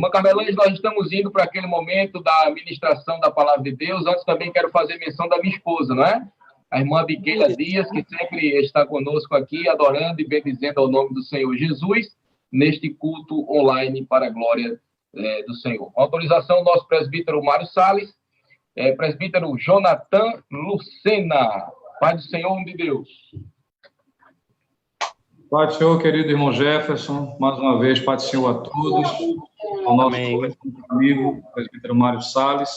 Irmã Carmelândia, nós estamos indo para aquele momento da ministração da Palavra de Deus. Antes também quero fazer menção da minha esposa, não é? A irmã Biqueila Dias, que sempre está conosco aqui, adorando e bendizendo ao nome do Senhor Jesus, neste culto online para a glória do Senhor. Com autorização, nosso presbítero Mário Salles, presbítero Jonathan Lucena. Pai do Senhor, homem de Deus. Pai do Senhor, querido irmão Jefferson, mais uma vez, Pai do Senhor a todos, ao nosso amigo, presbítero Mário Salles,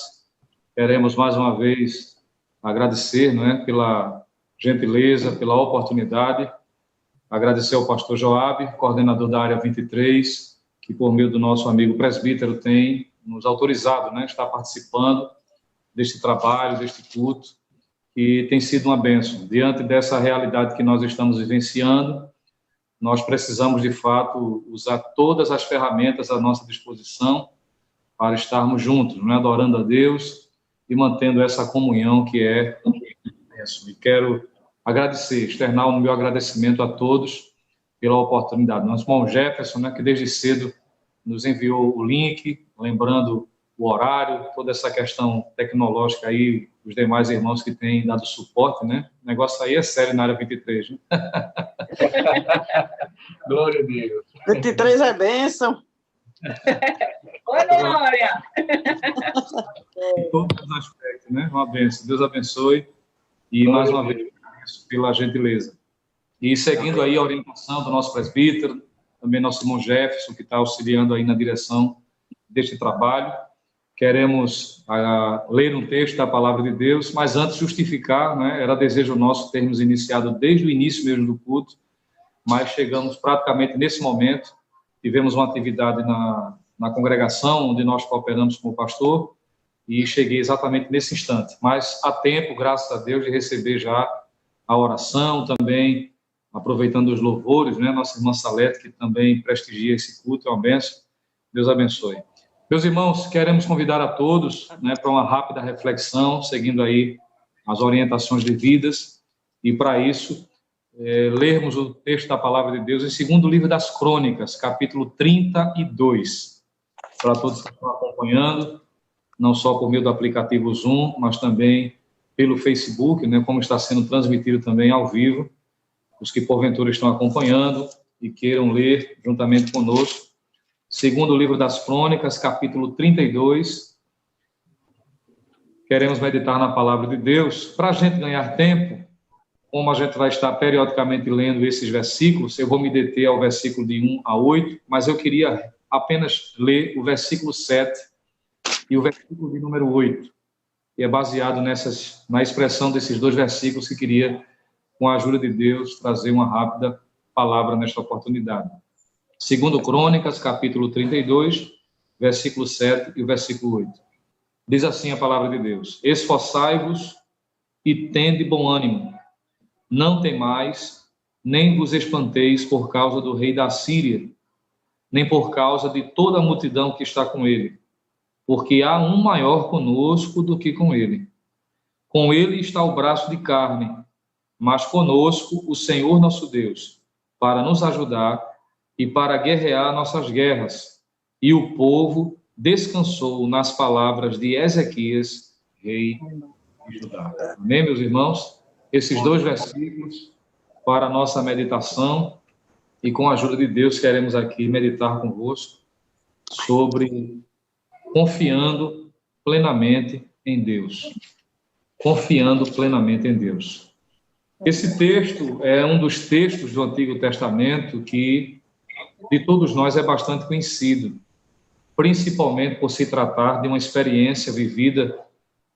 queremos mais uma vez agradecer, pela gentileza, pela oportunidade, agradecer ao pastor Joab, coordenador da área 23, que por meio do nosso amigo presbítero tem nos autorizado, estar participando deste trabalho, deste culto, e tem sido uma bênção. Diante dessa realidade que nós estamos vivenciando, nós precisamos, de fato, usar todas as ferramentas à nossa disposição para estarmos juntos, adorando a Deus e mantendo essa comunhão que é imenso. E quero agradecer, externar o meu agradecimento a todos pela oportunidade. Nosso irmão Jefferson, que desde cedo nos enviou o link, lembrando o horário, toda essa questão tecnológica aí, os demais irmãos que têm dado suporte, O negócio aí é sério na área 23, Glória a Deus. 23 é bênção. Oi, glória! Em todos os aspectos, Uma bênção. Deus abençoe. E, mais uma vez, agradeço pela gentileza. E seguindo aí a orientação do nosso presbítero, também nosso irmão Jefferson, que está auxiliando aí na direção deste trabalho, queremos ler um texto da Palavra de Deus, mas antes justificar, era desejo nosso termos iniciado desde o início mesmo do culto, mas chegamos praticamente nesse momento, tivemos uma atividade na congregação, onde nós cooperamos com o pastor, e cheguei exatamente nesse instante, mas há tempo, graças a Deus, de receber já a oração também, aproveitando os louvores, Nossa irmã Salete, que também prestigia esse culto, é uma bênção, Deus abençoe. Meus irmãos, queremos convidar a todos para uma rápida reflexão, seguindo aí as orientações devidas, e para isso, lermos o texto da Palavra de Deus em segundo livro das Crônicas, capítulo 32, para todos que estão acompanhando, não só por meio do aplicativo Zoom, mas também pelo Facebook, como está sendo transmitido também ao vivo, os que porventura estão acompanhando e queiram ler juntamente conosco, segundo livro das Crônicas, capítulo 32. Queremos meditar na Palavra de Deus. Para a gente ganhar tempo, como a gente vai estar periodicamente lendo esses versículos, eu vou me deter ao versículo de 1 a 8, mas eu queria apenas ler o versículo 7 e o versículo de número 8. E é baseado na expressão desses dois versículos que queria, com a ajuda de Deus, trazer uma rápida palavra nesta oportunidade. Segundo Crônicas, capítulo 32, versículo 7 e o versículo 8. Diz assim a palavra de Deus: Esforçai-vos e tende bom ânimo. Não temais, nem vos espanteis por causa do rei da Síria, nem por causa de toda a multidão que está com ele, porque há um maior conosco do que com ele. Com ele está o braço de carne, mas conosco o Senhor nosso Deus, para nos ajudar e para guerrear nossas guerras. E o povo descansou nas palavras de Ezequias, rei de Judá. Amém, meus irmãos? Esses dois versículos para a nossa meditação, e com a ajuda de Deus queremos aqui meditar convosco sobre confiando plenamente em Deus. Confiando plenamente em Deus. Esse texto é um dos textos do Antigo Testamento que de todos nós é bastante conhecido, principalmente por se tratar de uma experiência vivida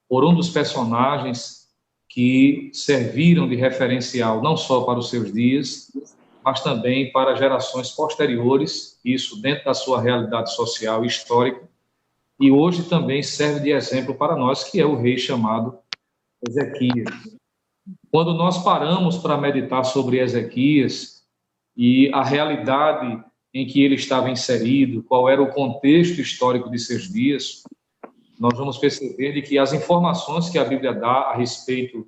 por um dos personagens que serviram de referencial não só para os seus dias, mas também para gerações posteriores, isso dentro da sua realidade social e histórica, e hoje também serve de exemplo para nós, que é o rei chamado Ezequias. Quando nós paramos para meditar sobre Ezequias e a realidade em que ele estava inserido, qual era o contexto histórico de seus dias, nós vamos perceber de que as informações que a Bíblia dá a respeito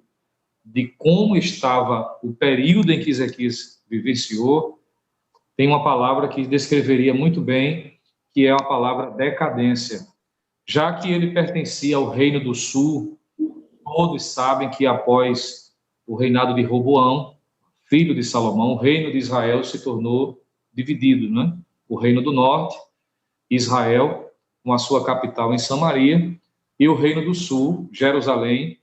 de como estava o período em que Ezequias vivenciou, tem uma palavra que descreveria muito bem que é a palavra decadência. Já que ele pertencia ao Reino do Sul, todos sabem que após o reinado de Roboão, filho de Salomão, o reino de Israel se tornou dividido, né? O reino do norte, Israel, com a sua capital em Samaria, e o reino do sul, Jerusalém,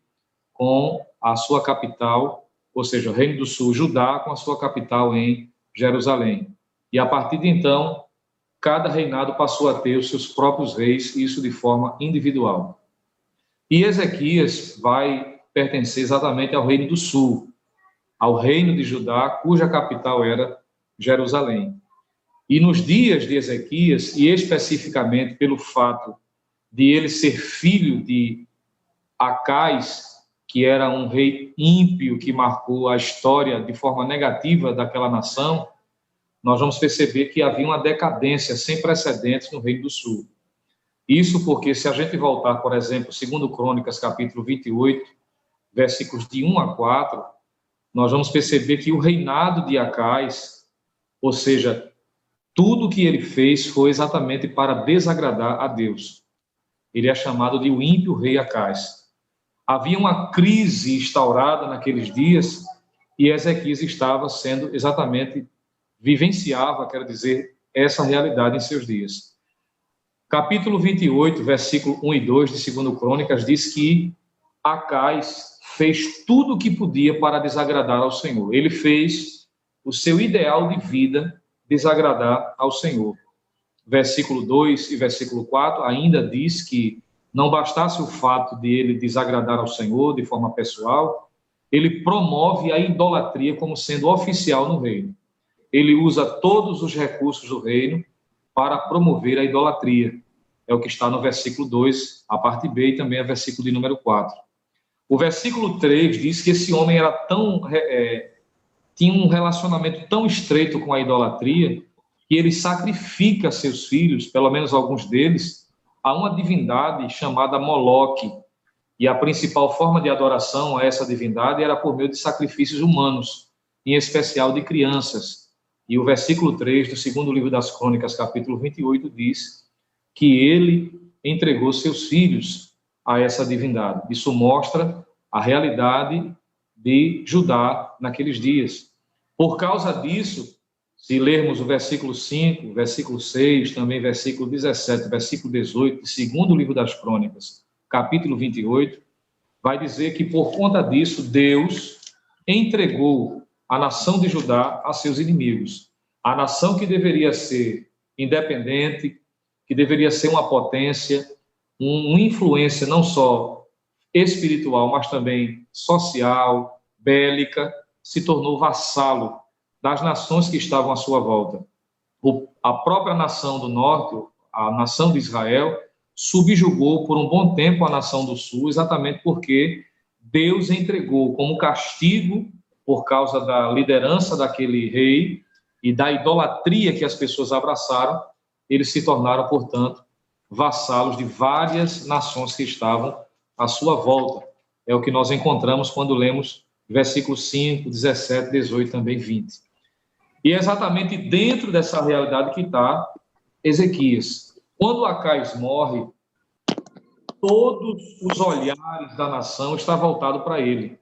com a sua capital, ou seja, o reino do sul, Judá, com a sua capital em Jerusalém. E a partir de então, cada reinado passou a ter os seus próprios reis, isso de forma individual. E Ezequias vai pertencer exatamente ao reino do sul, ao reino de Judá, cuja capital era Jerusalém. E nos dias de Ezequias, e especificamente pelo fato de ele ser filho de Acais, que era um rei ímpio que marcou a história de forma negativa daquela nação, nós vamos perceber que havia uma decadência sem precedentes no Reino do Sul. Isso porque, se a gente voltar, por exemplo, 2 Crônicas, capítulo 28, versículos de 1 a 4, nós vamos perceber que o reinado de Acais, ou seja, tudo que ele fez foi exatamente para desagradar a Deus. Ele é chamado de o ímpio rei Acais. Havia uma crise instaurada naqueles dias e Ezequias estava sendo exatamente, vivenciava, quero dizer, essa realidade em seus dias. Capítulo 28, versículo 1 e 2 de 2 Crônicas diz que Acais fez tudo o que podia para desagradar ao Senhor. Ele fez o seu ideal de vida desagradar ao Senhor. Versículo 2 e versículo 4 ainda diz que não bastasse o fato de ele desagradar ao Senhor de forma pessoal, ele promove a idolatria como sendo oficial no reino. Ele usa todos os recursos do reino para promover a idolatria. É o que está no versículo 2, a parte B, e também o versículo de número 4. O versículo 3 diz que esse homem era tinha um relacionamento tão estreito com a idolatria que ele sacrifica seus filhos, pelo menos alguns deles, a uma divindade chamada Moloque. E a principal forma de adoração a essa divindade era por meio de sacrifícios humanos, em especial de crianças. E o versículo 3 do segundo livro das Crônicas, capítulo 28, diz que ele entregou seus filhos a essa divindade. Isso mostra a realidade de Judá naqueles dias. Por causa disso, se lermos o versículo 5, versículo 6, também versículo 17, versículo 18, segundo livro das Crônicas, capítulo 28, vai dizer que por conta disso, Deus entregou a nação de Judá a seus inimigos. A nação que deveria ser independente, que deveria ser uma potência, uma influência não só espiritual, mas também social, bélica, se tornou vassalo das nações que estavam à sua volta. A própria nação do norte, a nação de Israel, subjugou por um bom tempo a nação do sul, exatamente porque Deus entregou como castigo, por causa da liderança daquele rei e da idolatria que as pessoas abraçaram, eles se tornaram, portanto, vassalos de várias nações que estavam à sua volta. É o que nós encontramos quando lemos versículos 5, 17, 18, também 20. E é exatamente dentro dessa realidade que está Ezequias. Quando Acais morre, todos os olhares da nação estão voltados para ele,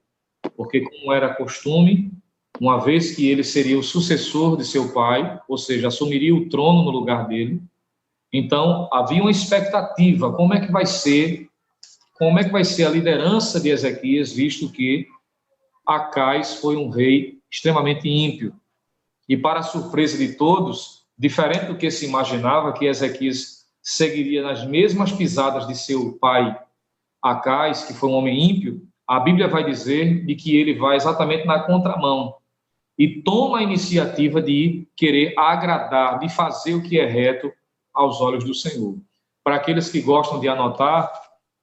porque, como era costume, uma vez que ele seria o sucessor de seu pai, ou seja, assumiria o trono no lugar dele, então havia uma expectativa, como é que vai ser a liderança de Ezequias, visto que Acais foi um rei extremamente ímpio. E, para a surpresa de todos, diferente do que se imaginava, que Ezequias seguiria nas mesmas pisadas de seu pai Acais, que foi um homem ímpio, a Bíblia vai dizer de que ele vai exatamente na contramão e toma a iniciativa de querer agradar, de fazer o que é reto aos olhos do Senhor. Para aqueles que gostam de anotar,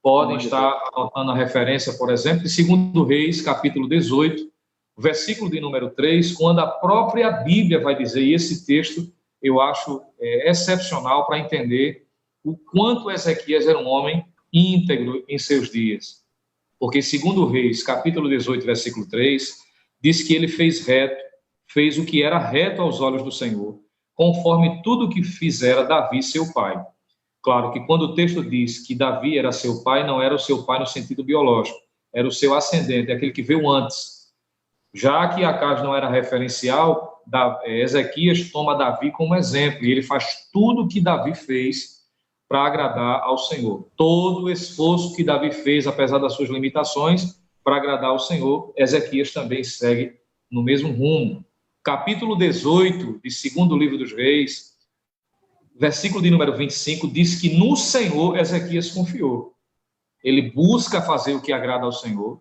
podem estar anotando a referência, por exemplo, de 2 Reis, capítulo 18, versículo de número 3, quando a própria Bíblia vai dizer, e esse texto eu acho excepcional para entender o quanto Ezequias era um homem íntegro em seus dias. Porque 2 Reis, capítulo 18, versículo 3, diz que ele fez o que era reto aos olhos do Senhor. conforme tudo que fizera Davi, seu pai. Claro que quando o texto diz que Davi era seu pai, não era o seu pai no sentido biológico, era o seu ascendente, aquele que veio antes. Já que Acais não era referencial, Ezequias toma Davi como exemplo, e ele faz tudo o que Davi fez para agradar ao Senhor. Todo o esforço que Davi fez, apesar das suas limitações, para agradar ao Senhor, Ezequias também segue no mesmo rumo. Capítulo 18, de segundo livro dos Reis, versículo de número 25, diz que no Senhor Ezequias confiou. Ele busca fazer o que agrada ao Senhor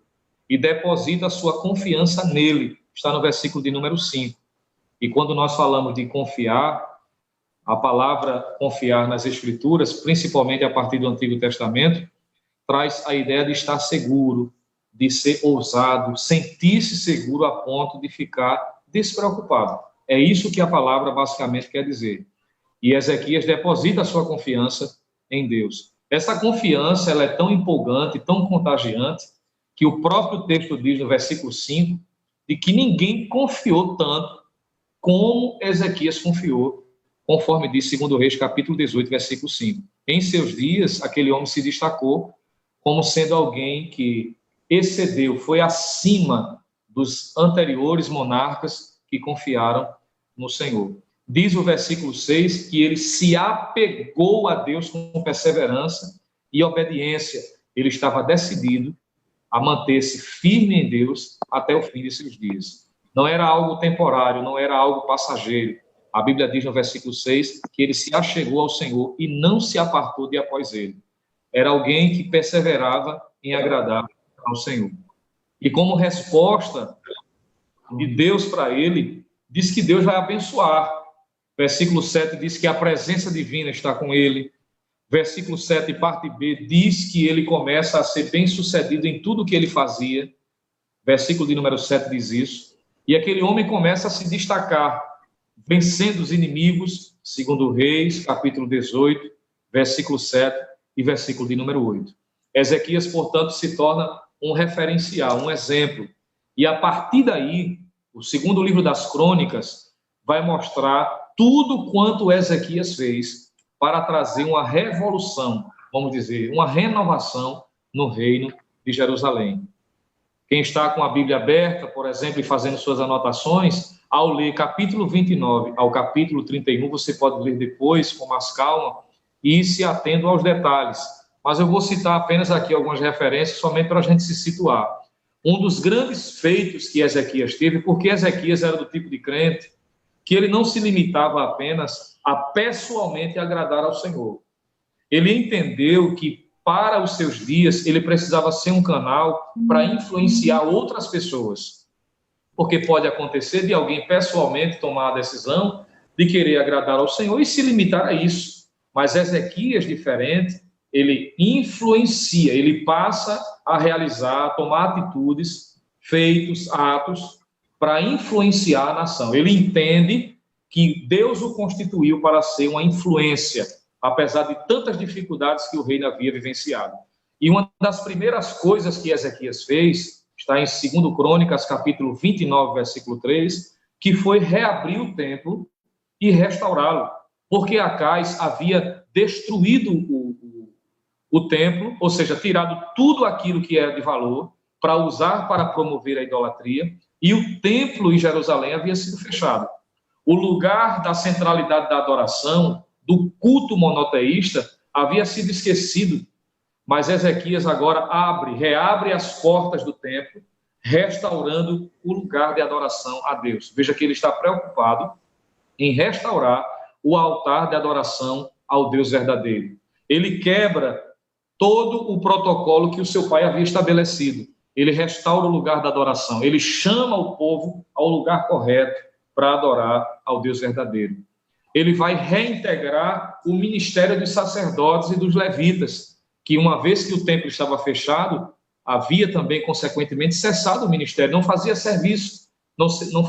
e deposita a sua confiança nele. Está no versículo de número 5. E quando nós falamos de confiar, a palavra confiar nas Escrituras, principalmente a partir do Antigo Testamento, traz a ideia de estar seguro, de ser ousado, sentir-se seguro a ponto de ficar despreocupado. É isso que a palavra basicamente quer dizer. E Ezequias deposita a sua confiança em Deus. Essa confiança ela é tão empolgante, tão contagiante, que o próprio texto diz no versículo 5, de que ninguém confiou tanto como Ezequias confiou, conforme diz 2 Reis, capítulo 18, versículo 5. Em seus dias, aquele homem se destacou como sendo alguém que excedeu, foi acima dos anteriores monarcas que confiaram no Senhor. Diz o versículo 6 que ele se apegou a Deus com perseverança e obediência. Ele estava decidido a manter-se firme em Deus até o fim de seus dias. Não era algo temporário, não era algo passageiro. A Bíblia diz no versículo 6 que ele se achegou ao Senhor e não se apartou de após ele. Era alguém que perseverava em agradar ao Senhor. E como resposta de Deus para ele, diz que Deus vai abençoar. Versículo 7 diz que a presença divina está com ele. Versículo 7, parte B, diz que ele começa a ser bem-sucedido em tudo que ele fazia. Versículo de número 7 diz isso. E aquele homem começa a se destacar, vencendo os inimigos, segundo Reis, capítulo 18, versículo 7 e versículo de número 8. Ezequias, portanto, se torna um referencial, um exemplo. E a partir daí, o segundo livro das Crônicas vai mostrar tudo quanto Ezequias fez para trazer uma revolução, vamos dizer, uma renovação no reino de Jerusalém. Quem está com a Bíblia aberta, por exemplo, e fazendo suas anotações, ao ler capítulo 29 ao capítulo 31, você pode ler depois com mais calma e ir se atendo aos detalhes. Mas eu vou citar apenas aqui algumas referências, somente para a gente se situar. Um dos grandes feitos que Ezequias teve, porque Ezequias era do tipo de crente que ele não se limitava apenas a pessoalmente agradar ao Senhor. Ele entendeu que para os seus dias ele precisava ser um canal para influenciar outras pessoas. Porque pode acontecer de alguém pessoalmente tomar a decisão de querer agradar ao Senhor e se limitar a isso. Mas Ezequias, diferente, ele influencia, ele passa a realizar, a tomar atitudes, feitos, atos, para influenciar a nação. Ele entende que Deus o constituiu para ser uma influência, apesar de tantas dificuldades que o reino havia vivenciado. E uma das primeiras coisas que Ezequias fez, está em 2 Crônicas, capítulo 29, versículo 3, que foi reabrir o templo e restaurá-lo, porque Acais havia destruído o templo, ou seja, tirado tudo aquilo que era de valor para usar para promover a idolatria, e o templo em Jerusalém havia sido fechado. O lugar da centralidade da adoração, do culto monoteísta, havia sido esquecido, mas Ezequias agora reabre as portas do templo, restaurando o lugar de adoração a Deus. Veja que ele está preocupado em restaurar o altar de adoração ao Deus verdadeiro. Ele quebra todo o protocolo que o seu pai havia estabelecido. Ele restaura o lugar da adoração. Ele chama o povo ao lugar correto para adorar ao Deus verdadeiro. Ele vai reintegrar o ministério dos sacerdotes e dos levitas, que uma vez que o templo estava fechado, havia também, consequentemente, cessado o ministério, não fazia serviço, não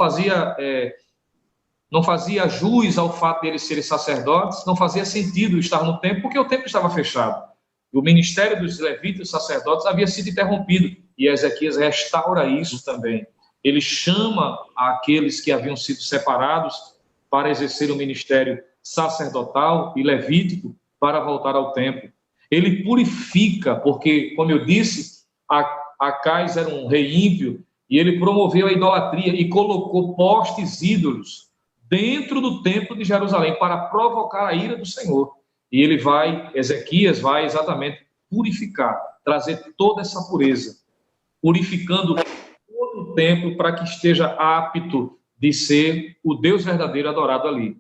fazia jus ao fato de eles serem sacerdotes, não fazia sentido estar no templo, porque o templo estava fechado. O ministério dos levitas e sacerdotes havia sido interrompido, e Ezequias restaura isso também. Ele chama aqueles que haviam sido separados para exercer o ministério sacerdotal e levítico para voltar ao templo. Ele purifica, porque, como eu disse, Acais era um rei ímpio e ele promoveu a idolatria e colocou postes ídolos dentro do templo de Jerusalém para provocar a ira do Senhor. E ele Ezequias vai exatamente purificar, trazer toda essa pureza, purificando todo o templo para que esteja apto de ser o Deus verdadeiro adorado ali.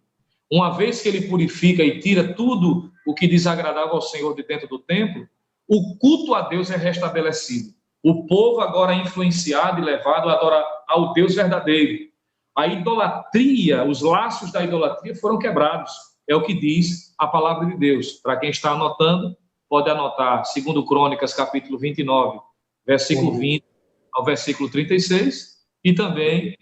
Uma vez que ele purifica e tira tudo o que desagradava ao Senhor de dentro do templo, o culto a Deus é restabelecido. O povo agora é influenciado e levado a adorar ao Deus verdadeiro. A idolatria, os laços da idolatria foram quebrados. É o que diz a palavra de Deus. Para quem está anotando, pode anotar 2 Crônicas, capítulo 29, versículo 20 ao versículo 36, e também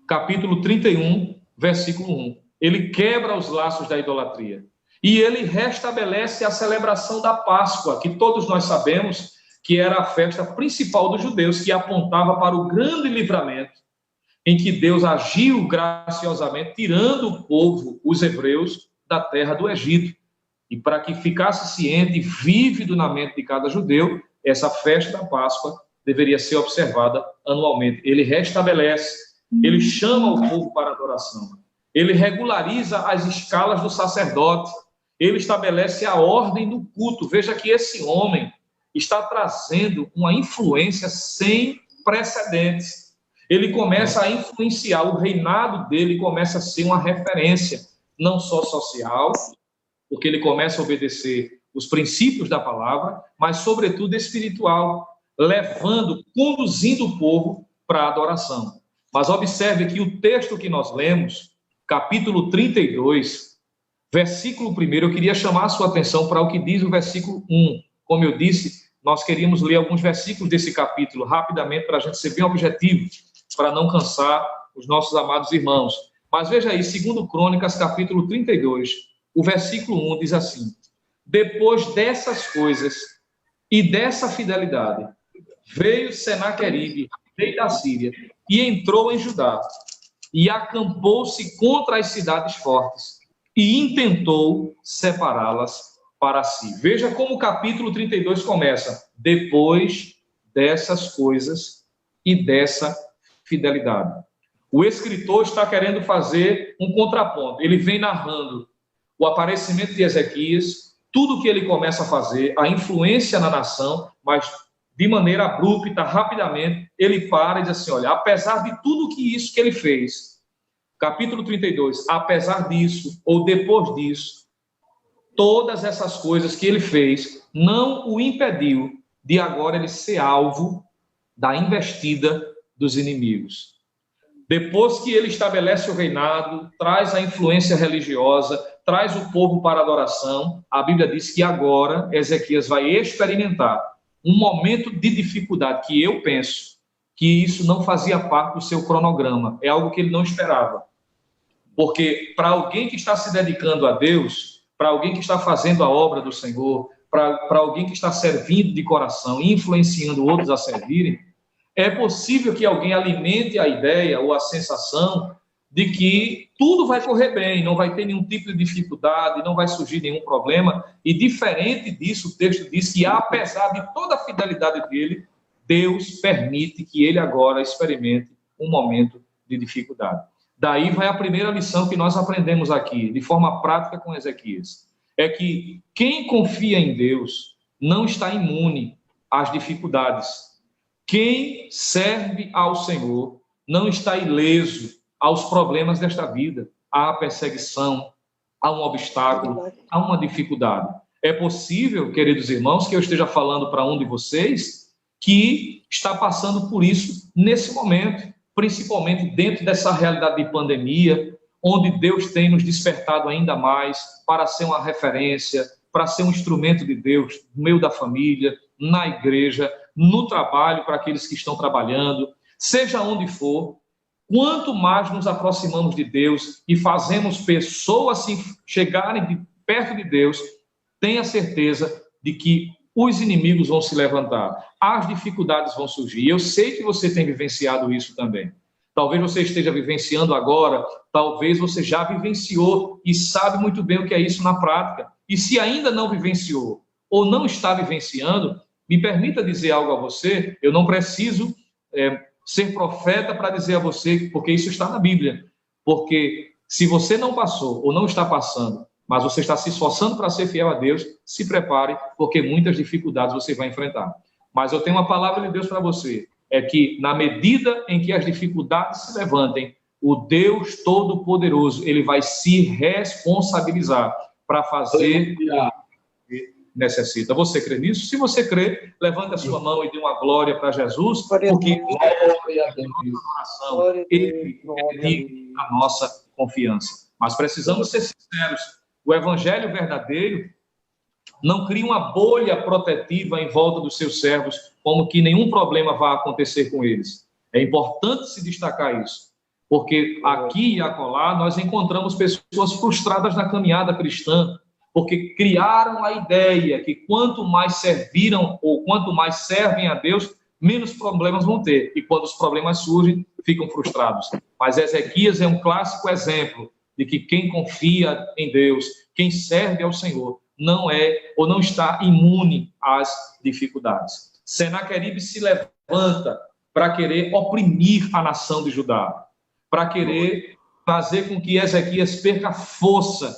capítulo 31, versículo 1. Ele quebra os laços da idolatria. E ele restabelece a celebração da Páscoa, que todos nós sabemos que era a festa principal dos judeus, que apontava para o grande livramento, em que Deus agiu graciosamente, tirando o povo, os hebreus, da terra do Egito. E para que ficasse ciente e vívido na mente de cada judeu, essa festa da Páscoa deveria ser observada anualmente. Ele restabelece, ele chama o povo para a adoração, ele regulariza as escalas do sacerdote, ele estabelece a ordem do culto. Veja que esse homem está trazendo uma influência sem precedentes. Ele começa a influenciar, o reinado dele começa a ser uma referência, não só social, porque ele começa a obedecer os princípios da palavra, mas, sobretudo, espiritual, conduzindo o povo para a adoração. Mas observe que o texto que nós lemos, capítulo 32, versículo 1, eu queria chamar a sua atenção para o que diz o versículo 1. Como eu disse, nós queríamos ler alguns versículos desse capítulo rapidamente para a gente ser bem objetivo, para não cansar os nossos amados irmãos. Mas veja aí, 2 Crônicas, capítulo 32, o versículo 1 diz assim: depois dessas coisas e dessa fidelidade, veio Senaqueribe, rei da Síria, e entrou em Judá, e acampou-se contra as cidades fortes, e intentou separá-las para si. Veja como o capítulo 32 começa: depois dessas coisas e dessa fidelidade. O escritor está querendo fazer um contraponto. Ele vem narrando o aparecimento de Ezequias, tudo que ele começa a fazer, a influência na nação, mas de maneira abrupta, rapidamente, ele para e diz assim: olha, apesar de tudo isso que ele fez, capítulo 32, apesar disso, ou depois disso, todas essas coisas que ele fez não o impediu de agora ele ser alvo da investida dos inimigos. Depois que ele estabelece o reinado, traz a influência religiosa, traz o povo para a adoração, a Bíblia diz que agora Ezequias vai experimentar um momento de dificuldade que eu penso que isso não fazia parte do seu cronograma, é algo que ele não esperava. Porque para alguém que está se dedicando a Deus, para alguém que está fazendo a obra do Senhor, para alguém que está servindo de coração e influenciando outros a servirem, é possível que alguém alimente a ideia ou a sensação de que tudo vai correr bem, não vai ter nenhum tipo de dificuldade, não vai surgir nenhum problema. E diferente disso, o texto diz que, apesar de toda a fidelidade dele, Deus permite que ele agora experimente um momento de dificuldade. Daí vai a primeira lição que nós aprendemos aqui, de forma prática com Ezequias. É que quem confia em Deus não está imune às dificuldades. Quem serve ao Senhor não está ileso aos problemas desta vida. Há perseguição, há um obstáculo, há uma dificuldade. É possível, queridos irmãos, que eu esteja falando para um de vocês que está passando por isso nesse momento, principalmente dentro dessa realidade de pandemia, onde Deus tem nos despertado ainda mais para ser uma referência, para ser um instrumento de Deus no meio da família, na igreja, no trabalho, para aqueles que estão trabalhando, seja onde for. Quanto mais nos aproximamos de Deus e fazemos pessoas chegarem perto de Deus, tenha certeza de que os inimigos vão se levantar, as dificuldades vão surgir. Eu sei que você tem vivenciado isso também. Talvez você esteja vivenciando agora, talvez você já vivenciou e sabe muito bem o que é isso na prática. E se ainda não vivenciou ou não está vivenciando, me permita dizer algo a você. Eu não preciso ser profeta para dizer a você, porque isso está na Bíblia. Porque se você não passou ou não está passando, mas você está se esforçando para ser fiel a Deus, se prepare, porque muitas dificuldades você vai enfrentar. Mas eu tenho uma palavra de Deus para você, é que na medida em que as dificuldades se levantem, o Deus Todo-Poderoso, ele vai se responsabilizar para fazer o que necessita. Você crê nisso? Se você crê, levante a sua mão e dê uma glória para Jesus, porque ele é digno da nossa confiança. Mas precisamos ser sinceros, o evangelho verdadeiro não cria uma bolha protetiva em volta dos seus servos, como que nenhum problema vai acontecer com eles. É importante se destacar isso, porque aqui e acolá nós encontramos pessoas frustradas na caminhada cristã, porque criaram a ideia que quanto mais serviram ou quanto mais servem a Deus, menos problemas vão ter. E quando os problemas surgem, ficam frustrados. Mas Ezequias é um clássico exemplo de que quem confia em Deus, quem serve ao Senhor, não é ou não está imune às dificuldades. Senaqueribe se levanta para querer oprimir a nação de Judá, para querer fazer com que Ezequias perca força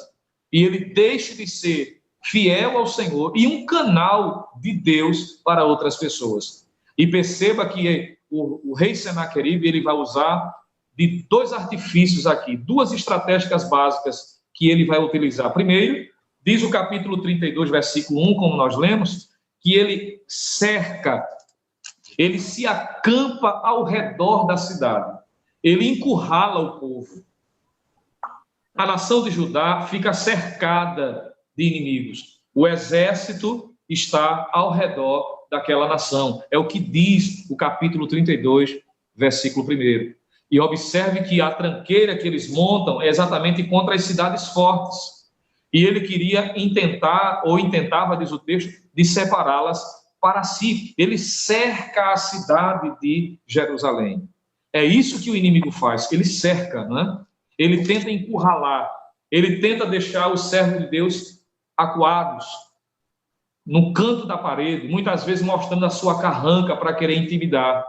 e ele deixe de ser fiel ao Senhor e um canal de Deus para outras pessoas. E perceba que o rei Senaqueribe, ele vai usar de dois artifícios aqui, duas estratégias básicas que ele vai utilizar. Primeiro, diz o capítulo 32, versículo 1, como nós lemos, que ele cerca, ele se acampa ao redor da cidade. Ele encurrala o povo. A nação de Judá fica cercada de inimigos. O exército está ao redor daquela nação. É o que diz o capítulo 32, versículo 1. E observe que a tranqueira que eles montam é exatamente contra as cidades fortes. E ele queria intentava, diz o texto, de separá-las para si. Ele cerca a cidade de Jerusalém. É isso que o inimigo faz, ele cerca, né? Ele tenta encurralar, ele tenta deixar os servos de Deus acuados no canto da parede, muitas vezes mostrando a sua carranca para querer intimidar.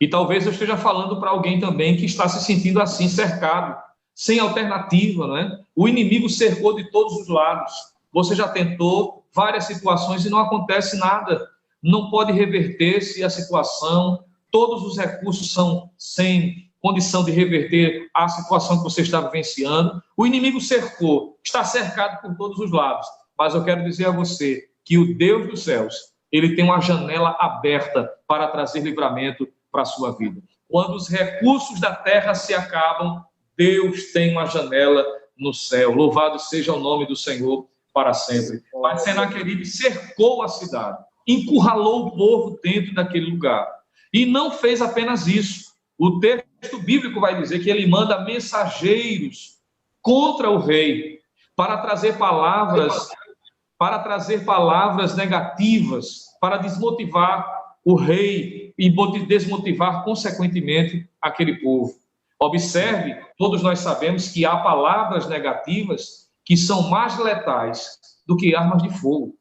E talvez eu esteja falando para alguém também que está se sentindo assim, cercado, sem alternativa, não é? O inimigo cercou de todos os lados. Você já tentou várias situações e não acontece nada. Não pode reverter-se a situação. Todos os recursos são sem condição de reverter a situação que você está vivenciando. O inimigo cercou, está cercado por todos os lados. Mas eu quero dizer a você que o Deus dos céus, ele tem uma janela aberta para trazer livramento para a sua vida. Quando os recursos da terra se acabam, Deus tem uma janela no céu. Louvado seja o nome do Senhor para sempre. Mas Senaqueribe cercou a cidade, encurralou o povo dentro daquele lugar. E não fez apenas isso. O texto bíblico vai dizer que ele manda mensageiros contra o rei para trazer palavras negativas, para desmotivar o rei e desmotivar, consequentemente, aquele povo. Observe, todos nós sabemos que há palavras negativas que são mais letais do que armas de fogo.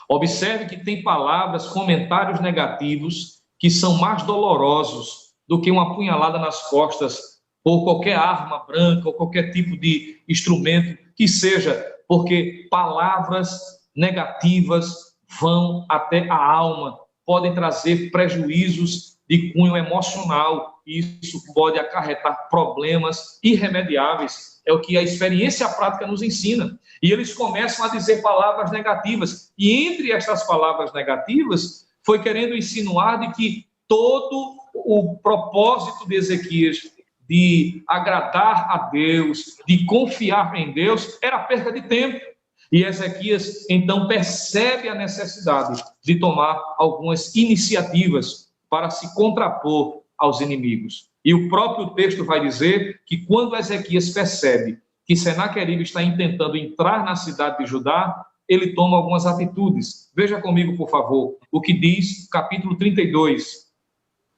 Observe que tem palavras, comentários negativos que são mais dolorosos do que uma punhalada nas costas ou qualquer arma branca ou qualquer tipo de instrumento que seja, porque palavras negativas vão até a alma, podem trazer prejuízos de cunho emocional, e isso pode acarretar problemas irremediáveis. É o que a experiência prática nos ensina. E eles começam a dizer palavras negativas, e entre estas palavras negativas, foi querendo insinuar de que todo o propósito de Ezequias de agradar a Deus, de confiar em Deus, era perda de tempo. E Ezequias, então, percebe a necessidade de tomar algumas iniciativas para se contrapor aos inimigos. E o próprio texto vai dizer que quando Ezequias percebe que Senaqueribe está intentando entrar na cidade de Judá, ele toma algumas atitudes. Veja comigo, por favor, o que diz o capítulo 32,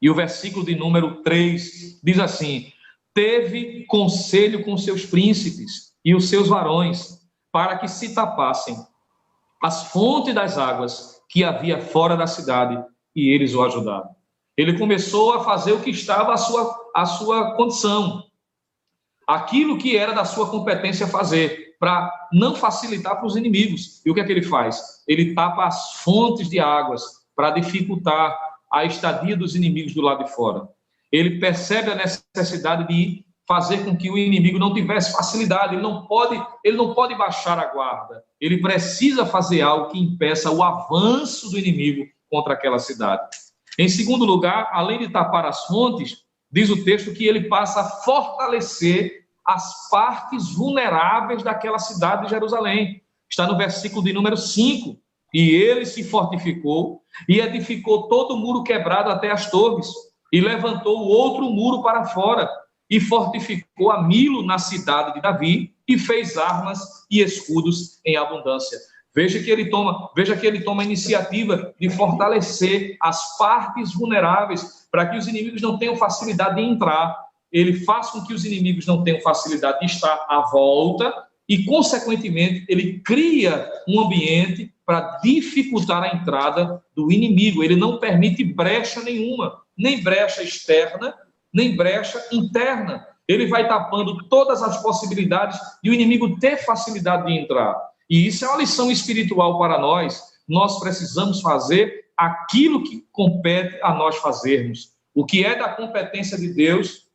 E o versículo de número 3 diz assim: teve conselho com seus príncipes e os seus varões, para que se tapassem as fontes das águas que havia fora da cidade, e eles o ajudaram. Ele começou a fazer o que estava à sua condição, aquilo que era da sua competência fazer, para não facilitar para os inimigos. E o que é que ele faz? Ele tapa as fontes de águas para dificultar a estadia dos inimigos do lado de fora. Ele percebe a necessidade de fazer com que o inimigo não tivesse facilidade. Ele não pode baixar a guarda. Ele precisa fazer algo que impeça o avanço do inimigo contra aquela cidade. Em segundo lugar, além de tapar as fontes, diz o texto que ele passa a fortalecer as partes vulneráveis daquela cidade de Jerusalém. Está no versículo de número 5. E ele se fortificou e edificou todo o muro quebrado até as torres, e levantou o outro muro para fora, e fortificou a Milo na cidade de Davi, e fez armas e escudos em abundância. Veja que ele toma a iniciativa de fortalecer as partes vulneráveis, para que os inimigos não tenham facilidade de entrar. Ele faz com que os inimigos não tenham facilidade de estar à volta, e, consequentemente, ele cria um ambiente para dificultar a entrada do inimigo. Ele não permite brecha nenhuma, nem brecha externa, nem brecha interna. Ele vai tapando todas as possibilidades de o inimigo ter facilidade de entrar. E isso é uma lição espiritual para nós. Nós precisamos fazer aquilo que compete a nós fazermos. O que é da competência de Deus,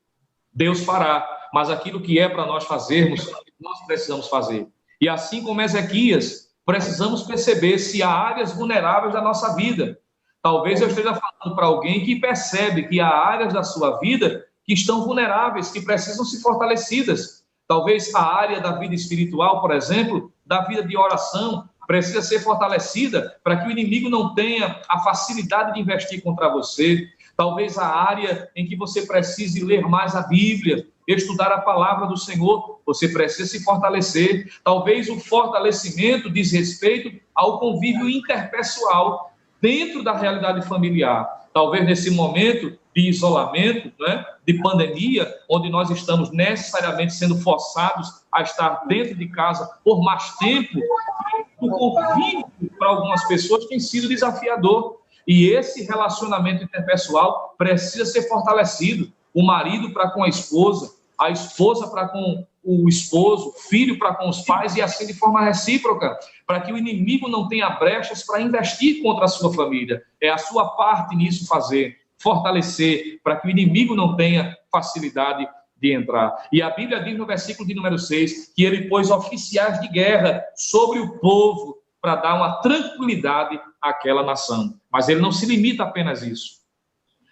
Deus fará. Mas aquilo que é para nós fazermos, nós precisamos fazer. E assim como Ezequias, precisamos perceber se há áreas vulneráveis da nossa vida. Talvez eu esteja falando para alguém que percebe que há áreas da sua vida que estão vulneráveis, que precisam ser fortalecidas. Talvez a área da vida espiritual, por exemplo, da vida de oração, precisa ser fortalecida para que o inimigo não tenha a facilidade de investir contra você. Talvez a área em que você precise ler mais a Bíblia, estudar a palavra do Senhor, você precisa se fortalecer. Talvez o fortalecimento diz respeito ao convívio interpessoal dentro da realidade familiar. Talvez nesse momento de isolamento, né, de pandemia, onde nós estamos necessariamente sendo forçados a estar dentro de casa por mais tempo, o convívio para algumas pessoas tem sido desafiador. E esse relacionamento interpessoal precisa ser fortalecido. O marido para com a esposa para com o esposo, o filho para com os pais, e assim de forma recíproca, para que o inimigo não tenha brechas para investir contra a sua família. É a sua parte nisso fazer, fortalecer, para que o inimigo não tenha facilidade de entrar. E a Bíblia diz no versículo de número 6, que ele pôs oficiais de guerra sobre o povo, para dar uma tranquilidade àquela nação. Mas ele não se limita apenas a isso.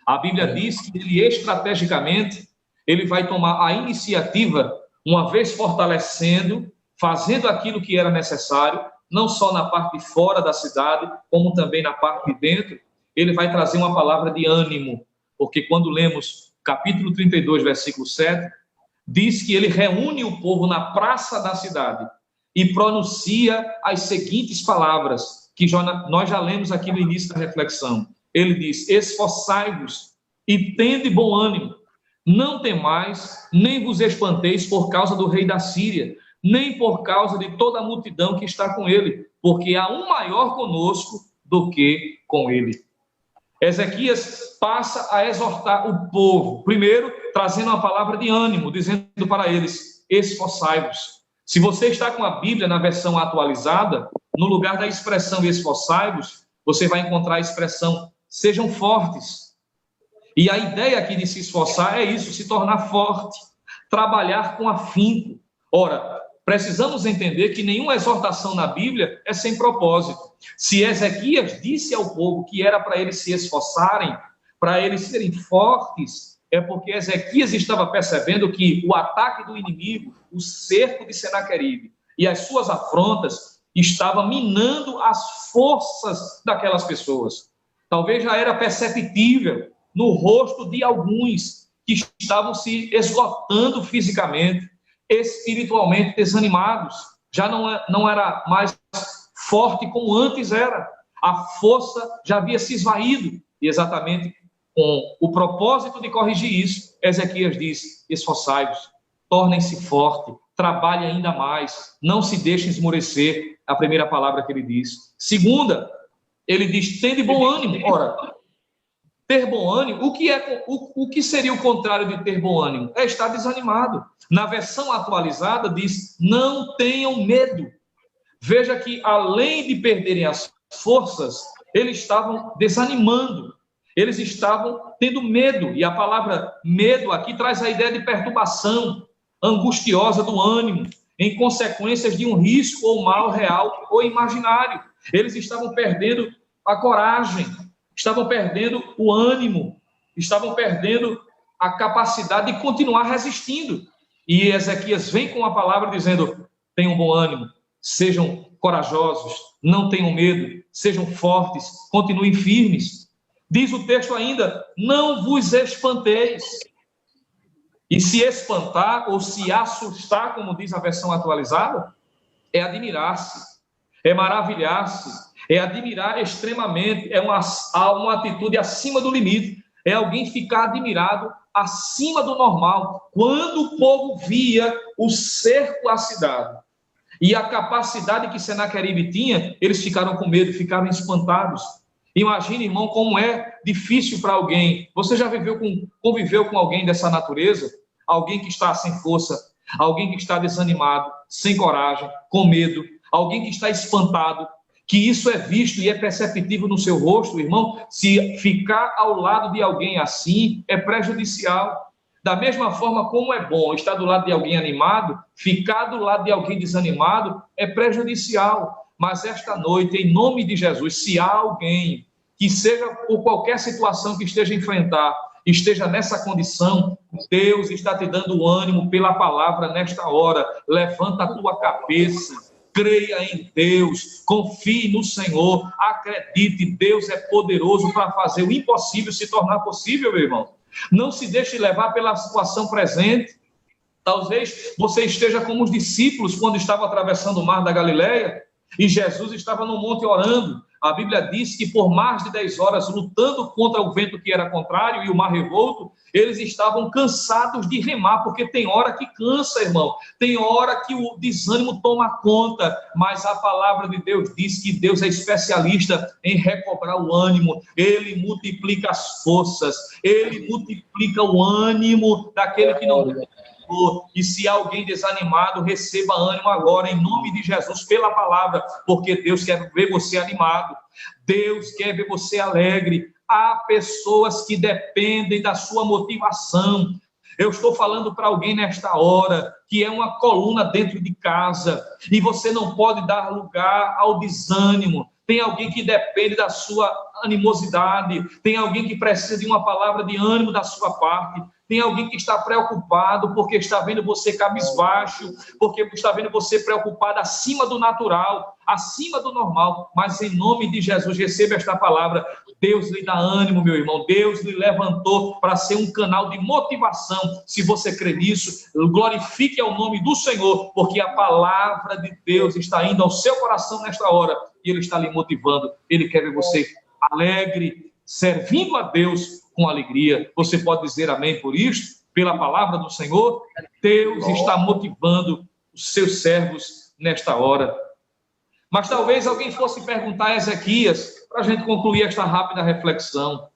A Bíblia diz que ele, estrategicamente, ele vai tomar a iniciativa, uma vez fortalecendo, fazendo aquilo que era necessário, não só na parte de fora da cidade, como também na parte de dentro. Ele vai trazer uma palavra de ânimo, porque quando lemos capítulo 32, versículo 7, diz que ele reúne o povo na praça da cidade e pronuncia as seguintes palavras, que nós já lemos aqui no início da reflexão. Ele diz: esforçai-vos e tende bom ânimo, não temais, nem vos espanteis por causa do rei da Síria, nem por causa de toda a multidão que está com ele, porque há um maior conosco do que com ele. Ezequias passa a exortar o povo, primeiro trazendo uma palavra de ânimo, dizendo para eles: esforçai-vos. Se você está com a Bíblia na versão atualizada, no lugar da expressão esforçai-vos, você vai encontrar a expressão sejam fortes. E a ideia aqui de se esforçar é isso, se tornar forte, trabalhar com afinco. Ora, precisamos entender que nenhuma exortação na Bíblia é sem propósito. Se Ezequias disse ao povo que era para eles se esforçarem, para eles serem fortes, é porque Ezequias estava percebendo que o ataque do inimigo, o cerco de Senaqueribe e as suas afrontas estava minando as forças daquelas pessoas. Talvez já era perceptível no rosto de alguns que estavam se esgotando fisicamente, espiritualmente desanimados. Já não era mais forte como antes era. A força já havia se esvaído. E exatamente com o propósito de corrigir isso, Ezequias diz: esforçai-vos, tornem-se fortes, trabalhem ainda mais, não se deixem esmorecer. A primeira palavra que ele diz. Segunda, ele diz: tende bom ânimo. Ora, ter bom ânimo, o que seria o contrário de ter bom ânimo? É estar desanimado. Na versão atualizada diz: não tenham medo. Veja que, além de perderem as forças, eles estavam desanimando. Eles estavam tendo medo. E a palavra medo aqui traz a ideia de perturbação angustiosa do ânimo, em consequências de um risco ou mal real ou imaginário. Eles estavam perdendo a coragem, estavam perdendo o ânimo, estavam perdendo a capacidade de continuar resistindo. E Ezequias vem com a palavra dizendo: tenham bom ânimo, sejam corajosos, não tenham medo, sejam fortes, continuem firmes. Diz o texto ainda: não vos espanteis. E se espantar ou se assustar, como diz a versão atualizada, é admirar-se, é maravilhar-se, é admirar extremamente, é uma atitude acima do limite, é alguém ficar admirado acima do normal. Quando o povo via o cerco à cidade e a capacidade que Senaqueribe tinha, eles ficaram com medo, ficaram espantados. Imagine, irmão, como é difícil para alguém. Você já conviveu com alguém dessa natureza? Alguém que está sem força, alguém que está desanimado, sem coragem, com medo, alguém que está espantado, que isso é visto e é perceptível no seu rosto, irmão. Se ficar ao lado de alguém assim, é prejudicial. Da mesma forma como é bom estar do lado de alguém animado, ficar do lado de alguém desanimado é prejudicial. Mas esta noite, em nome de Jesus, se há alguém que seja por qualquer situação que esteja a enfrentar, esteja nessa condição, Deus está te dando ânimo pela palavra nesta hora. Levanta a tua cabeça, creia em Deus, confie no Senhor, acredite, Deus é poderoso para fazer o impossível se tornar possível, meu irmão. Não se deixe levar pela situação presente. Talvez você esteja como os discípulos quando estavam atravessando o mar da Galileia e Jesus estava no monte orando. A Bíblia diz que por mais de 10 horas, lutando contra o vento que era contrário e o mar revolto, eles estavam cansados de remar, porque tem hora que cansa, irmão. Tem hora que o desânimo toma conta, mas a palavra de Deus diz que Deus é especialista em recobrar o ânimo. Ele multiplica as forças, ele multiplica o ânimo daquele que não... E se alguém desanimado, receba ânimo agora, em nome de Jesus, pela palavra, porque Deus quer ver você animado, Deus quer ver você alegre. Há pessoas que dependem da sua motivação. Eu estou falando para alguém nesta hora que é uma coluna dentro de casa e você não pode dar lugar ao desânimo. Tem alguém que depende da sua animosidade, tem alguém que precisa de uma palavra de ânimo da sua parte. Tem alguém que está preocupado porque está vendo você cabisbaixo, porque está vendo você preocupado acima do natural, acima do normal. Mas em nome de Jesus, receba esta palavra. Deus lhe dá ânimo, meu irmão. Deus lhe levantou para ser um canal de motivação. Se você crê nisso, glorifique ao nome do Senhor, porque a palavra de Deus está indo ao seu coração nesta hora e Ele está lhe motivando. Ele quer ver você alegre, servindo a Deus com alegria. Você pode dizer amém por isto? Pela palavra do Senhor, Deus está motivando os seus servos nesta hora. Mas talvez alguém fosse perguntar a Ezequias, para a gente concluir esta rápida reflexão,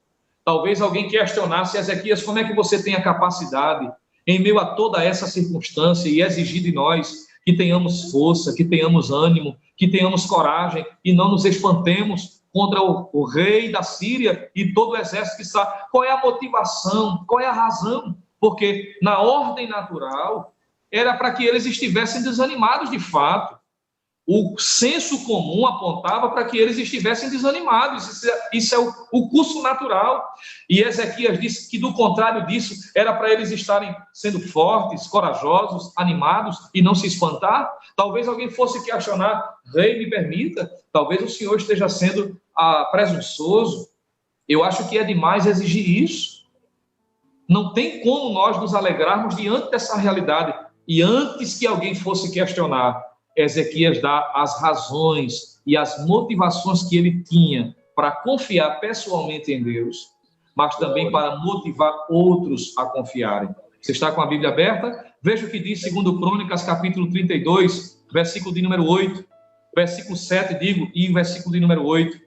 talvez alguém questionasse: Ezequias, como é que você tem a capacidade, em meio a toda essa circunstância, e exigir de nós que tenhamos força, que tenhamos ânimo, que tenhamos coragem e não nos espantemos contra o rei da Síria e todo o exército que está. Qual é a motivação? Qual é a razão? Porque na ordem natural era para que eles estivessem desanimados de fato. O senso comum apontava para que eles estivessem desanimados. Isso é o curso natural. E Ezequias disse que, do contrário disso, era para eles estarem sendo fortes, corajosos, animados e não se espantar. Talvez alguém fosse questionar: rei, me permita, talvez o senhor esteja sendo presunçoso. Eu acho que é demais exigir isso. Não tem como nós nos alegrarmos diante dessa realidade. E antes que alguém fosse questionar, Ezequias dá as razões e as motivações que ele tinha para confiar pessoalmente em Deus, mas também para motivar outros a confiarem. Você está com a Bíblia aberta? Veja o que diz 2 Crônicas, capítulo 32, versículo de número 8, versículo 7, digo, e versículo de número 8.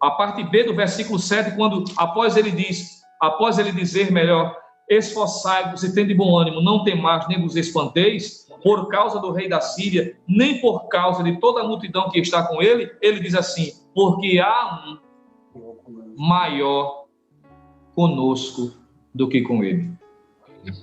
A parte B do versículo 7, quando, após ele dizer melhor, esforçai-vos e tende bom ânimo, não temais nem vos espanteis, por causa do rei da Síria, nem por causa de toda a multidão que está com ele, ele diz assim, porque há um maior conosco do que com ele.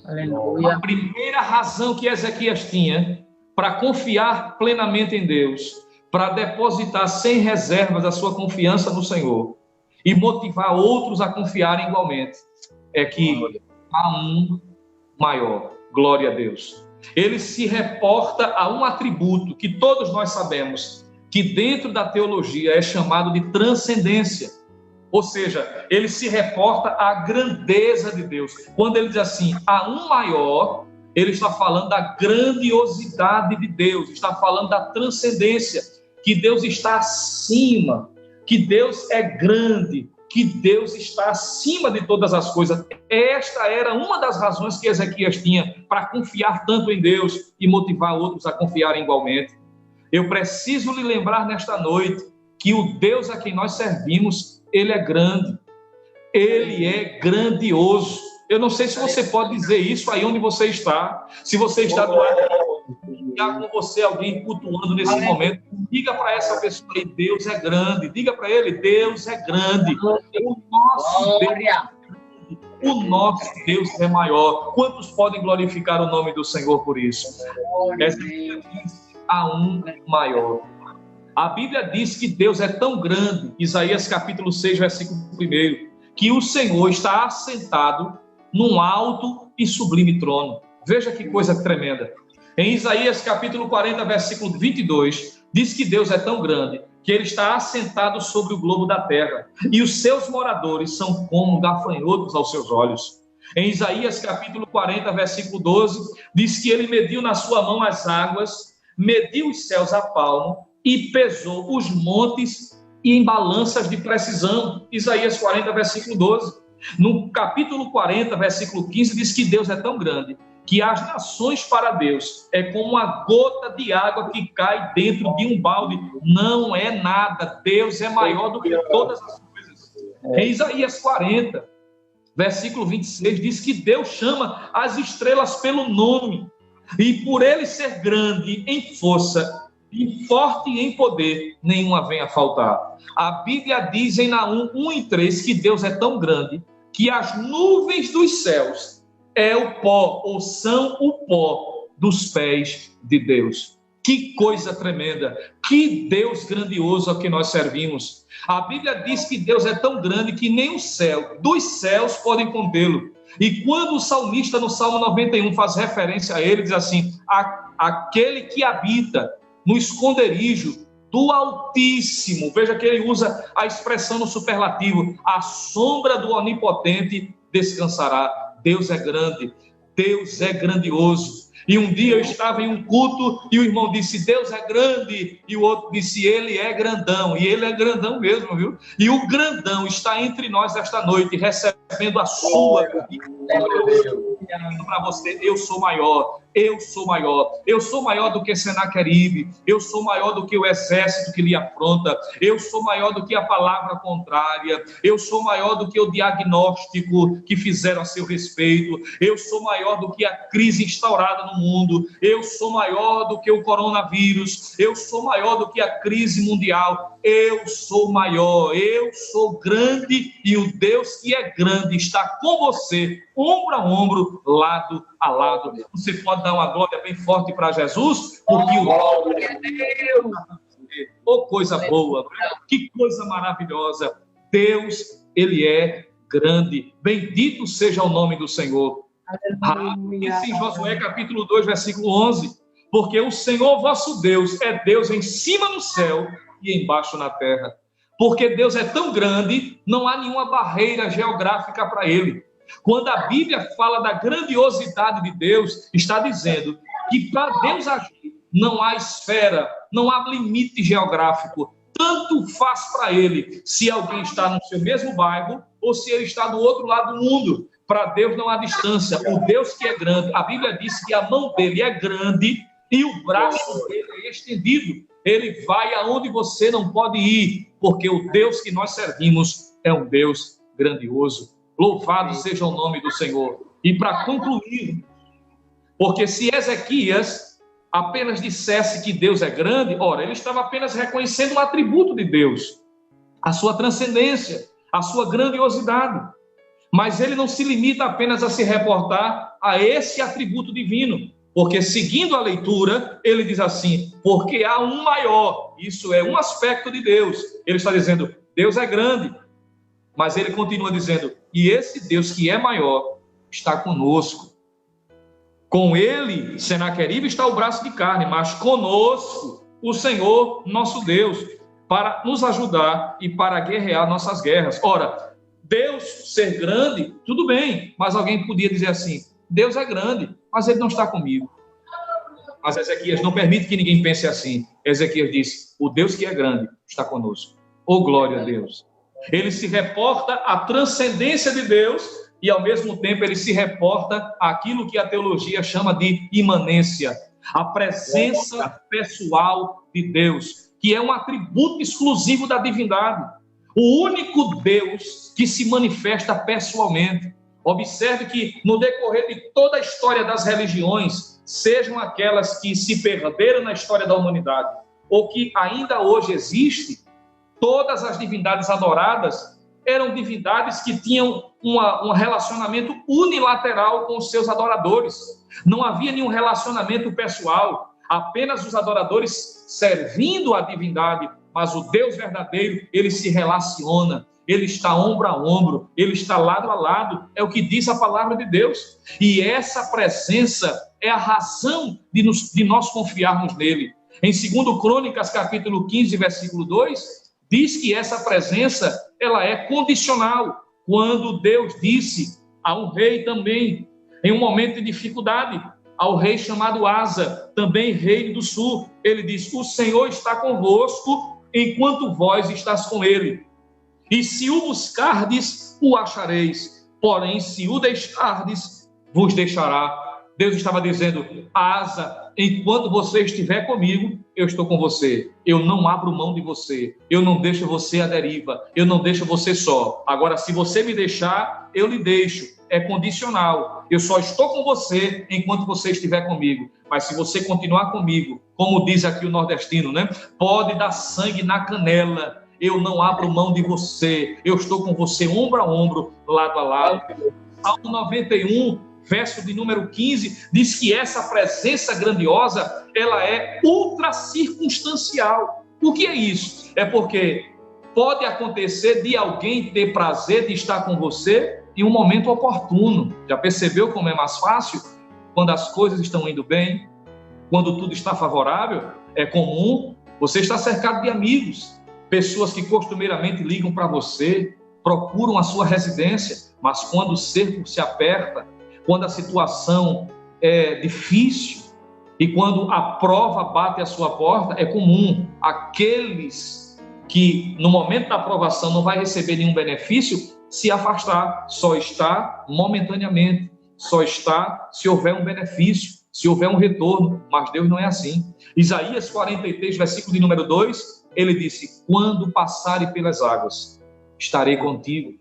Aleluia. A primeira razão que Ezequias tinha para confiar plenamente em Deus, para depositar sem reservas a sua confiança no Senhor e motivar outros a confiarem igualmente, é que há um maior. Glória a Deus. Ele se reporta a um atributo que todos nós sabemos, que dentro da teologia é chamado de transcendência. Ou seja, ele se reporta à grandeza de Deus. Quando ele diz assim, há um maior, ele está falando da grandiosidade de Deus, está falando da transcendência, que Deus está acima, que Deus é grande, que Deus está acima de todas as coisas. Esta era uma das razões que Ezequias tinha para confiar tanto em Deus e motivar outros a confiarem igualmente. Eu preciso lhe lembrar nesta noite que o Deus a quem nós servimos, ele é grande, ele é grandioso. Eu não sei se você pode dizer isso aí onde você está, se você está do lado está com você alguém cultuando nesse momento, diga para essa pessoa aí, Deus é grande, diga para ele, Deus é grande, o nosso Deus é maior. Quantos podem glorificar o nome do Senhor por isso? Essa Bíblia diz, há um maior. A Bíblia diz que Deus é tão grande, Isaías capítulo 6, versículo 1, que o Senhor está assentado num alto e sublime trono. Veja que coisa tremenda. Em Isaías capítulo 40, versículo 22, diz que Deus é tão grande que ele está assentado sobre o globo da terra e os seus moradores são como gafanhotos aos seus olhos. Em Isaías capítulo 40, versículo 12, diz que ele mediu na sua mão as águas, mediu os céus a palmo e pesou os montes e em balanças de precisão. Isaías 40, versículo 12. No capítulo 40, versículo 15, diz que Deus é tão grande que as nações para Deus é como uma gota de água que cai dentro de um balde. Não é nada. Deus é maior do que todas as coisas. Em Isaías 40, versículo 26, diz que Deus chama as estrelas pelo nome. E por ele ser grande em força e forte em poder, nenhuma vem a faltar. A Bíblia diz em Naum 1:3 que Deus é tão grande que as nuvens dos céus é o pó, ou são o pó dos pés de Deus. Que coisa tremenda, que Deus grandioso a que nós servimos. A Bíblia diz que Deus é tão grande que nem o céu, dos céus podem contê-lo. E quando o salmista no Salmo 91 faz referência a ele, diz assim, aquele que habita no esconderijo do Altíssimo, veja que ele usa a expressão no superlativo, a sombra do Onipotente descansará. Deus é grande, Deus é grandioso. E um dia eu estava em um culto e o irmão disse, Deus é grande, e o outro disse, ele é grandão, e ele é grandão mesmo, viu? E o grandão está entre nós esta noite, recebendo a sua para você, eu sou maior, eu sou maior, eu sou maior do que Senaqueribe, eu sou maior do que o exército que lhe afronta, eu sou maior do que a palavra contrária, eu sou maior do que o diagnóstico que fizeram a seu respeito, eu sou maior do que a crise instaurada no mundo, eu sou maior do que o coronavírus, eu sou maior do que a crise mundial, eu sou maior, eu sou grande e o Deus que é grande está com você, ombro a ombro, lado a lado. Você pode dar uma glória bem forte para Jesus, porque o glória é Deus. Oh, coisa boa, que coisa maravilhosa. Deus, ele é grande. Bendito seja o nome do Senhor. Diz em Josué capítulo 2, versículo 11, porque o Senhor vosso Deus é Deus em cima no céu e embaixo na terra. Porque Deus é tão grande, não há nenhuma barreira geográfica para ele. Quando a Bíblia fala da grandiosidade de Deus, está dizendo que para Deus agir não há esfera, não há limite geográfico. Tanto faz para ele se alguém está no seu mesmo bairro ou se ele está do outro lado do mundo. Para Deus não há distância. O Deus que é grande, a Bíblia diz que a mão dele é grande e o braço dele é estendido. Ele vai aonde você não pode ir, porque o Deus que nós servimos é um Deus grandioso. Louvado seja o nome do Senhor. E para concluir, porque se Ezequias apenas dissesse que Deus é grande, ora, ele estava apenas reconhecendo um atributo de Deus, a sua transcendência, a sua grandiosidade. Mas ele não se limita apenas a se reportar a esse atributo divino, porque seguindo a leitura, ele diz assim, porque há um maior, isso é um aspecto de Deus. Ele está dizendo, Deus é grande, mas ele continua dizendo, e esse Deus que é maior está conosco. Com ele, Senaqueribe, está o braço de carne, mas conosco o Senhor, nosso Deus, para nos ajudar e para guerrear nossas guerras. Ora, Deus ser grande, tudo bem, mas alguém podia dizer assim, Deus é grande, mas ele não está comigo. Mas Ezequias não permite que ninguém pense assim. Ezequias diz, o Deus que é grande está conosco. Oh, glória a Deus. Ele se reporta à transcendência de Deus e, ao mesmo tempo, ele se reporta àquilo que a teologia chama de imanência, a presença pessoal de Deus, que é um atributo exclusivo da divindade. O único Deus que se manifesta pessoalmente. Observe que no decorrer de toda a história das religiões, sejam aquelas que se perderam na história da humanidade, ou que ainda hoje existem, todas as divindades adoradas eram divindades que tinham um relacionamento unilateral com os seus adoradores. Não havia nenhum relacionamento pessoal, apenas os adoradores servindo a divindade, mas o Deus verdadeiro, ele se relaciona, ele está ombro a ombro, ele está lado a lado, é o que diz a palavra de Deus. E essa presença é a razão de nós confiarmos nele. Em 2 Crônicas, capítulo 15, versículo 2, diz que essa presença, ela é condicional. Quando Deus disse a um rei também, em um momento de dificuldade, ao rei chamado Asa, também rei do sul, ele diz, o Senhor está convosco, enquanto vós estás com ele. E se o buscardes, o achareis. Porém, se o deixardes, vos deixará. Deus estava dizendo, Asa, enquanto você estiver comigo, eu estou com você. Eu não abro mão de você. Eu não deixo você à deriva. Eu não deixo você só. Agora, se você me deixar, eu lhe deixo. É condicional. Eu só estou com você enquanto você estiver comigo. Mas se você continuar comigo, como diz aqui o nordestino, né? Pode dar sangue na canela. Eu não abro mão de você. Eu estou com você ombro a ombro, lado a lado. Salmo 91, verso de número 15, diz que essa presença grandiosa, ela é ultra circunstancial. O que é isso? É porque pode acontecer de alguém ter prazer de estar com você em um momento oportuno. Já percebeu como é mais fácil? Quando as coisas estão indo bem, quando tudo está favorável, é comum. Você está cercado de amigos, pessoas que costumeiramente ligam para você, procuram a sua residência, mas quando o cerco se aperta, quando a situação é difícil e quando a prova bate à sua porta, é comum aqueles que no momento da aprovação não vai receber nenhum benefício se afastar, só está momentaneamente, só está se houver um benefício, se houver um retorno, mas Deus não é assim. Isaías 43, versículo de número 2, ele disse, quando passare pelas águas, estarei contigo,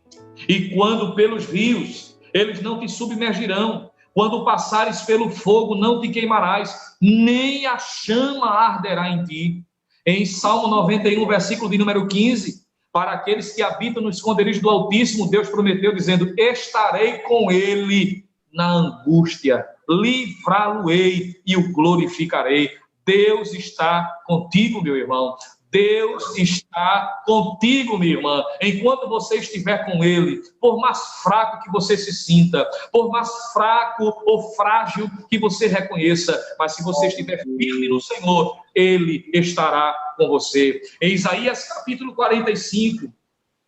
e quando pelos rios, eles não te submergirão, quando passares pelo fogo, não te queimarás, nem a chama arderá em ti. Em Salmo 91, versículo de número 15, para aqueles que habitam no esconderijo do Altíssimo, Deus prometeu dizendo, estarei com ele na angústia, livrá-lo-ei e o glorificarei. Deus está contigo, meu irmão. Deus está contigo, minha irmã, enquanto você estiver com ele, por mais fraco que você se sinta, por mais fraco ou frágil que você reconheça, mas se você estiver firme no Senhor, ele estará com você. Em Isaías capítulo 45,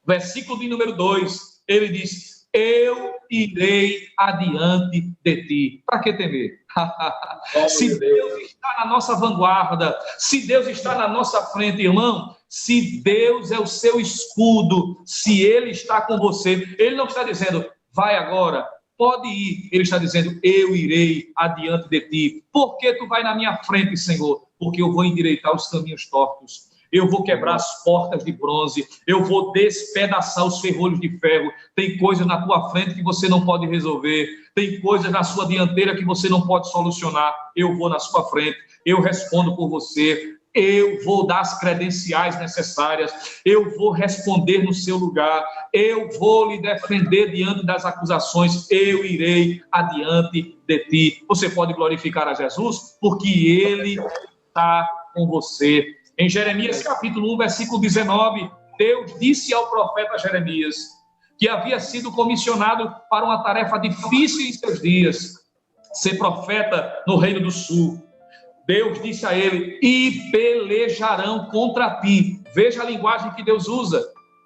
versículo de número 2, ele diz, eu irei adiante de ti. Para que temer? Se Deus está na nossa vanguarda, se Deus está na nossa frente, irmão, Se Deus é o seu escudo, se Ele está com você, Ele não está dizendo, vai agora, pode ir. Ele está dizendo, eu irei adiante de ti. Por que tu vai na minha frente, Senhor? Porque eu vou endireitar os caminhos tortos. Eu vou quebrar as portas de bronze. Eu vou despedaçar os ferrolhos de ferro. Tem coisas na tua frente que você não pode resolver. Tem coisas na sua dianteira que você não pode solucionar. Eu vou na sua frente. Eu respondo por você. Eu vou dar as credenciais necessárias. Eu vou responder no seu lugar. Eu vou lhe defender diante das acusações. Eu irei adiante de ti. Você pode glorificar a Jesus porque Ele está com você. Em Jeremias capítulo 1, versículo 19, Deus disse ao profeta Jeremias que havia sido comissionado para uma tarefa difícil em seus dias, ser profeta no Reino do Sul. Deus disse a ele, e pelejarão contra ti. Veja a linguagem que Deus usa.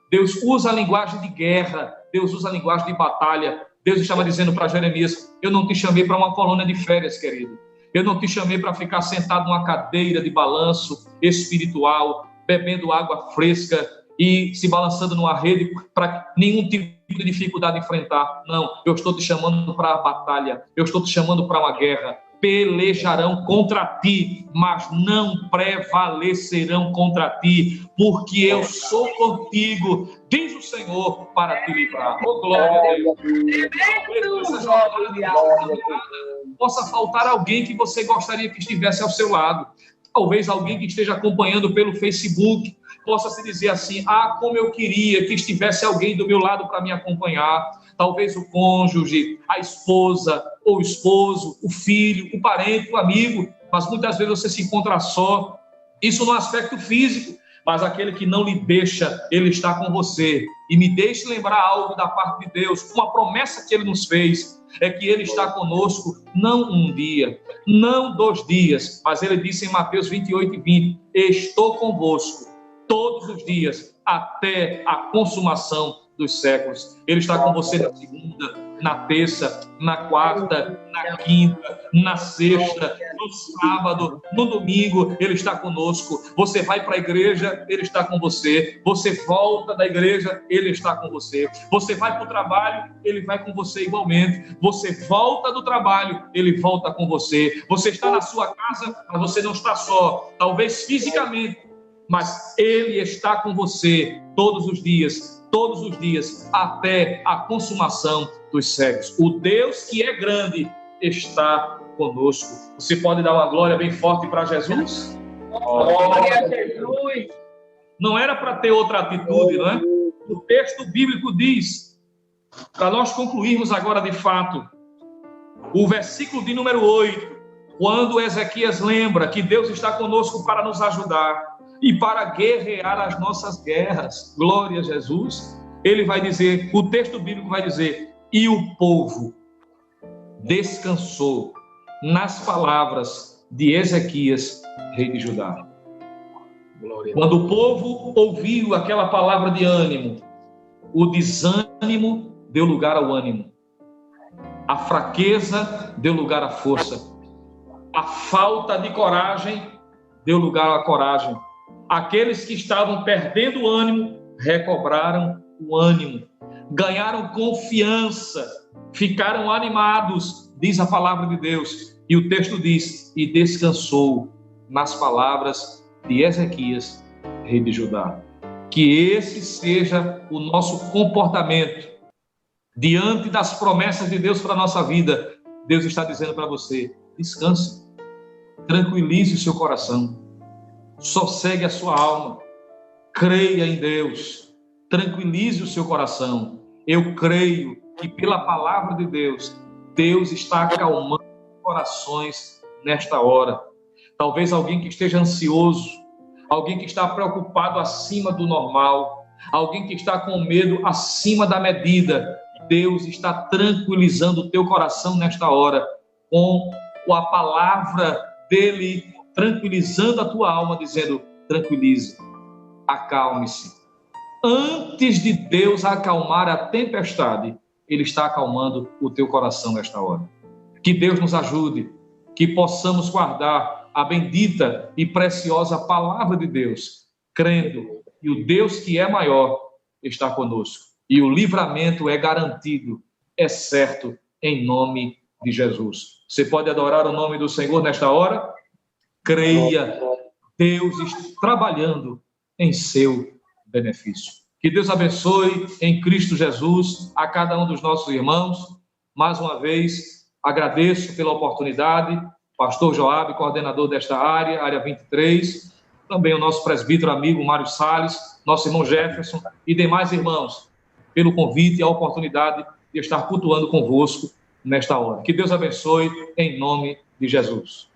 Deus usa a linguagem de guerra, Deus usa a linguagem de batalha. Deus estava dizendo para Jeremias, eu não te chamei para uma colônia de férias, querido. Eu não te chamei para ficar sentado numa cadeira de balanço espiritual, bebendo água fresca e se balançando numa rede para nenhum tipo de dificuldade enfrentar. Não, eu estou te chamando para a batalha, eu estou te chamando para uma guerra. Pelejarão contra ti, mas não prevalecerão contra ti, porque eu sou contigo, diz o Senhor, para te livrar. Oh, glória a Deus. Possa faltar alguém que você gostaria que estivesse ao seu lado. Talvez alguém que esteja acompanhando pelo Facebook possa se dizer assim, como eu queria que estivesse alguém do meu lado para me acompanhar. Talvez o cônjuge, a esposa, ou o esposo, o filho, o parente, o amigo, mas muitas vezes você se encontra só. Isso no aspecto físico, mas aquele que não lhe deixa, ele está com você. E me deixe lembrar algo da parte de Deus, uma promessa que ele nos fez, é que ele está conosco não um dia, não 2 dias, mas ele disse em Mateus 28:20, estou convosco todos os dias, até a consumação dos séculos. Ele está com você na segunda, na terça, na quarta, na quinta, na sexta, no sábado, no domingo, Ele está conosco. Você vai para a igreja, Ele está com você. Você volta da igreja, Ele está com você. Você vai para o trabalho, Ele vai com você igualmente. Você volta do trabalho, Ele volta com você. Você está na sua casa, mas você não está só, talvez fisicamente, mas Ele está com você todos os dias, até a consumação dos séculos. O Deus que é grande está conosco. Você pode dar uma glória bem forte para Jesus? Glória a Jesus! Não era para ter outra atitude, não é? O texto bíblico diz, para nós concluirmos agora de fato, o versículo de número 8, quando Ezequias lembra que Deus está conosco para nos ajudar e para guerrear as nossas guerras, glória a Jesus, ele vai dizer, o texto bíblico vai dizer, e o povo descansou nas palavras de Ezequias, rei de Judá. Quando o povo ouviu aquela palavra de ânimo, o desânimo deu lugar ao ânimo, a fraqueza deu lugar à força, a falta de coragem deu lugar à coragem. Aqueles que estavam perdendo o ânimo, recobraram o ânimo, ganharam confiança, ficaram animados, diz a palavra de Deus. E o texto diz, e descansou nas palavras de Ezequias, rei de Judá. Que esse seja o nosso comportamento diante das promessas de Deus para a nossa vida. Deus está dizendo para você, descanse, tranquilize o seu coração, sossegue a sua alma, creia em Deus, tranquilize o seu coração. Eu creio que pela palavra de Deus, Deus está acalmando corações nesta hora. Talvez alguém que esteja ansioso, alguém que está preocupado acima do normal, alguém que está com medo acima da medida, Deus está tranquilizando o teu coração nesta hora, com a palavra dele, tranquilizando a tua alma, dizendo, tranquilize, acalme-se. Antes de Deus acalmar a tempestade, Ele está acalmando o teu coração nesta hora. Que Deus nos ajude, que possamos guardar a bendita e preciosa palavra de Deus, crendo que o Deus que é maior está conosco. E o livramento é garantido, é certo, em nome de Jesus. Você pode adorar o nome do Senhor nesta hora? Creia, Deus está trabalhando em seu benefício. Que Deus abençoe em Cristo Jesus a cada um dos nossos irmãos. Mais uma vez, agradeço pela oportunidade, pastor Joabe, coordenador desta área 23, também o nosso presbítero amigo Mário Salles, nosso irmão Jefferson e demais irmãos, pelo convite e a oportunidade de estar cultuando convosco nesta hora. Que Deus abençoe em nome de Jesus.